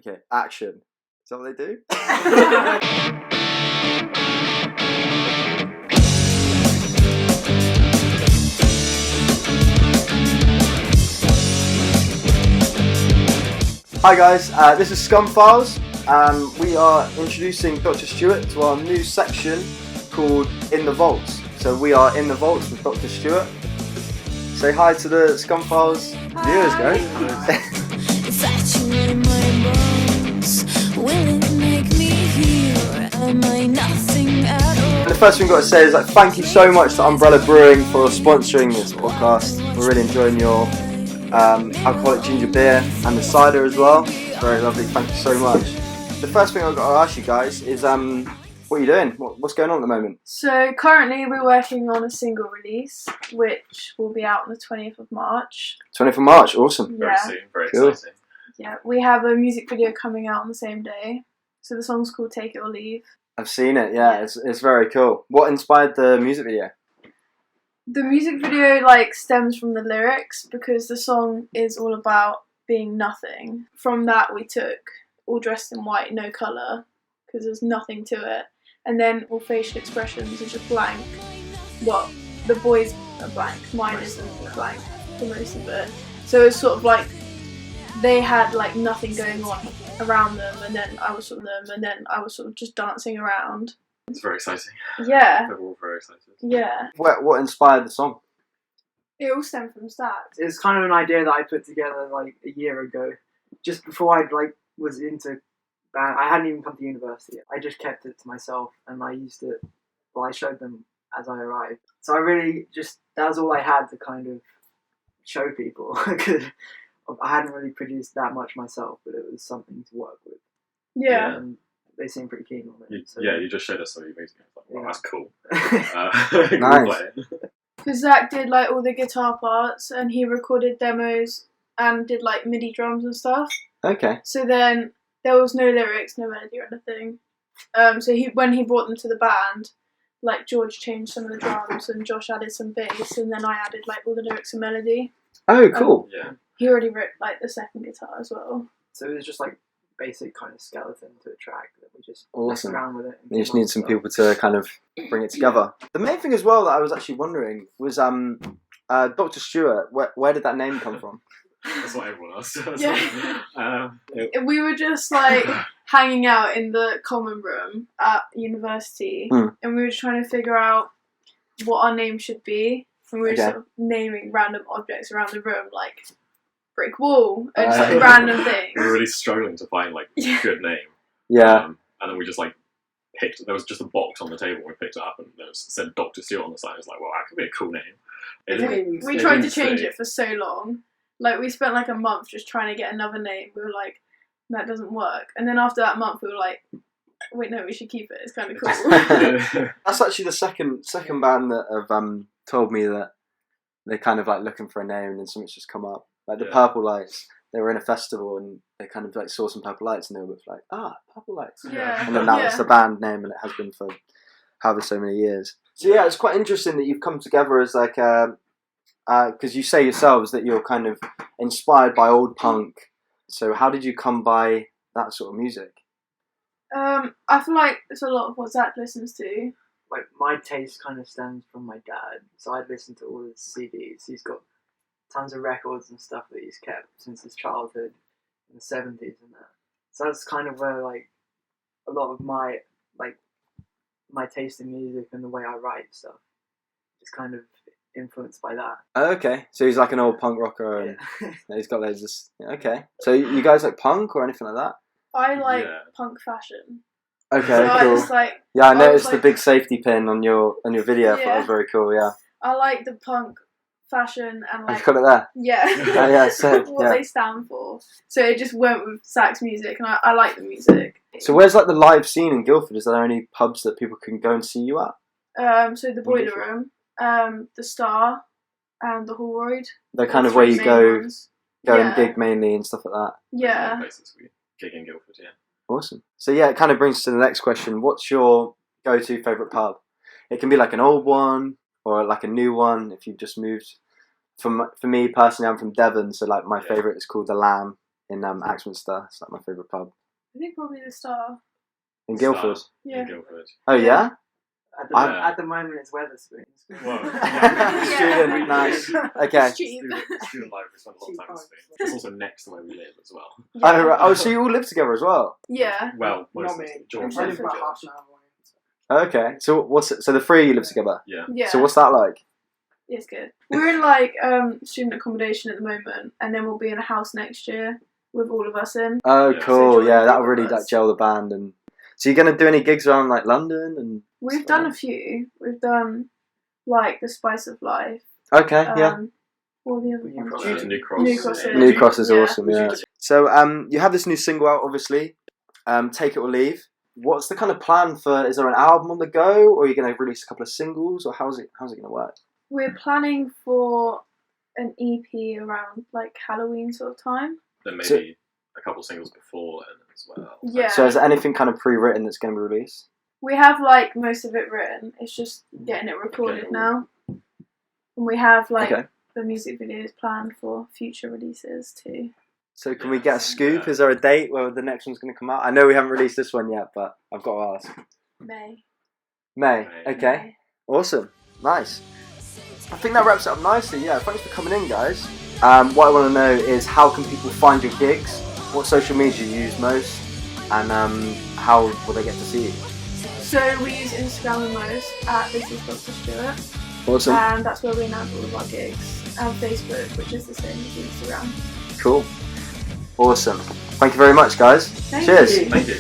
Okay, action. Is that what they do? Hi guys, this is Scumfiles. We are introducing Dr. Stuart to our new section called In the Vaults. So we are in the vaults with Dr. Stuart. Say hi to the Scumfiles viewers, guys. The first thing I've got to say is thank you so much to Umbrella Brewing for sponsoring this podcast. We're really enjoying your alcoholic ginger beer and the cider as well. It's very lovely, thank you so much. The first thing I've got to ask you guys is what are you doing? What's going on at the moment? So currently we're working on a single release which will be out on the 20th of March. 20th of March, awesome. Yeah. Very soon, very Cool. exciting. Yeah, we have a music video coming out on the same day. So the song's called Take It or Leave. I've seen it, yeah. It's very cool. What inspired the music video? The music video stems from the lyrics because the song is all about being nothing. From that we took all dressed in white, no colour, because there's nothing to it. And then all facial expressions are just blank. Well, the boys are blank, mine isn't blank for most of it. So it's sort of they had nothing going on around them, and then I was sort of just dancing around. It's very exciting. Yeah. We're all very excited. Yeah. What inspired the song? It all stemmed from stats. It's kind of an idea that I put together a year ago, just before I was into band. I hadn't even come to university yet. I just kept it to myself, and I used it. Well, I showed them as I arrived. So I really that was all I had to kind of show people. I hadn't really produced that much myself, but it was something to work with. Yeah. And they seemed pretty keen on it. You just showed us some of your music. I was like, wow, that's cool. Nice. Because Zach did all the guitar parts, and he recorded demos and did MIDI drums and stuff. Okay. So then there was no lyrics, no melody or anything. So when he brought them to the band, George changed some of the drums and Josh added some bass, and then I added all the lyrics and melody. Oh, cool. Yeah. He already wrote the second guitar as well. So it was just basic kind of skeleton to a track that we just Awesome. messed around with it. You just need some people to kind of bring it together. The main thing as well that I was actually wondering was Dr. Stuart. Where did that name come from? That's what everyone asked. Yeah. We were just hanging out in the common room at university, and we were just trying to figure out what our name should be. And we were just sort of naming random objects around the room, like brick wall, and just random things. We were really struggling to find a good name. Yeah. And then we just picked. There was just a box on the table. We picked it up, and there said Dr. Stuart on the side. It was well, that could be a cool name. We tried to change it for so long. We spent a month just trying to get another name. We were that doesn't work. And then after that month, we were wait, no, we should keep it. It's kind of cool. That's actually the second band that have told me that they're kind of looking for a name, and then something's just come up. The Purple Lights. They were in a festival and they kind of saw some Purple Lights, and they were Purple Lights. Yeah. And then now it's the band name, and it has been for however so many years. So yeah, it's quite interesting that you've come together as because you say yourselves that you're kind of inspired by old punk. So how did you come by that sort of music? I feel it's a lot of what Zach listens to. My taste kind of stems from my dad, so I'd listen to all his CDs. He's got tons of records and stuff that he's kept since his childhood in the 70s and that. So that's kind of where a lot of my my taste in music and the way I write stuff is kind of influenced by that. Okay, so he's an old punk rocker, and he's got loads of... Okay, so you guys like punk or anything like that? I like punk fashion. Okay, so cool. I noticed the big safety pin on your video. I thought that was very cool, yeah. I like the punk fashion and You've got it there? Yeah. Yeah, so, what they stand for. So it just went with Zach's music, and I like the music. So where's the live scene in Guildford? Is there any pubs that people can go and see you at? So the Boiler Room, the Star, and the Holroyd. They're kind of where you go Yeah. and gig mainly and stuff like that. Yeah. Places we gig in Guildford, yeah. Awesome. So yeah, it kind of brings us to the next question. What's your go-to favourite pub? It can be an old one or a new one. If you've just moved. For me personally, I'm from Devon, so my favourite is called the Lamb. in Axminster. It's like my favourite pub. I think probably the Star. In Guildford. Yeah. In Guildford. Oh yeah? At the moment, it's Wetherspoons. Whoa. Student, nice. Okay. Cheap. Student life, we spend a lot of time in Spain. It's also next to where we live as well. Oh, right. Oh, so you all live together as well? Yeah. Well, Not most me. George I lives live with about George. half an hour away. Okay. So the three of you live together? Yeah. Yeah. So what's that like? It's good. We're in like student accommodation at the moment, and then we'll be in a house next year with all of us in. Oh, Yeah. cool. So Yeah, join that'll the really group of like us. gel the band. And so you're gonna do any gigs around like London and? We've done a few. We've done like the Spice of Life. Okay. Yeah. All the other New ones. Cross. New Cross. New Cross, yeah. New Cross is Yeah. awesome. Yeah. So you have this new single out, obviously. Take It or Leave. What's the kind of plan for? Is there an album on the go, or are you going to release a couple of singles, or how's it going to work? We're planning for an EP around like Halloween sort of time. Then maybe So- a couple singles before then as well. Yeah. So is there anything kind of pre-written that's going to be released? We have like most of it written. It's just getting it recorded now. And we have like Okay. the music videos planned for future releases too. So can we get a scoop? Is there a date where the next one's going to come out? I know we haven't released this one yet, but I've got to ask. May. May. May. Okay. Awesome. Nice. I think that wraps it up nicely. Yeah. Thanks for coming in, guys. What I want to know is how can people find your gigs? What social media you use most? And how will they get to see you? So we use Instagram the most at This Is Dr. Stuart, Awesome. and that's where we announce all of our gigs. And Facebook, which is the same as Instagram. Cool. Awesome. Thank you very much, guys. Thank Cheers. you. Thank you.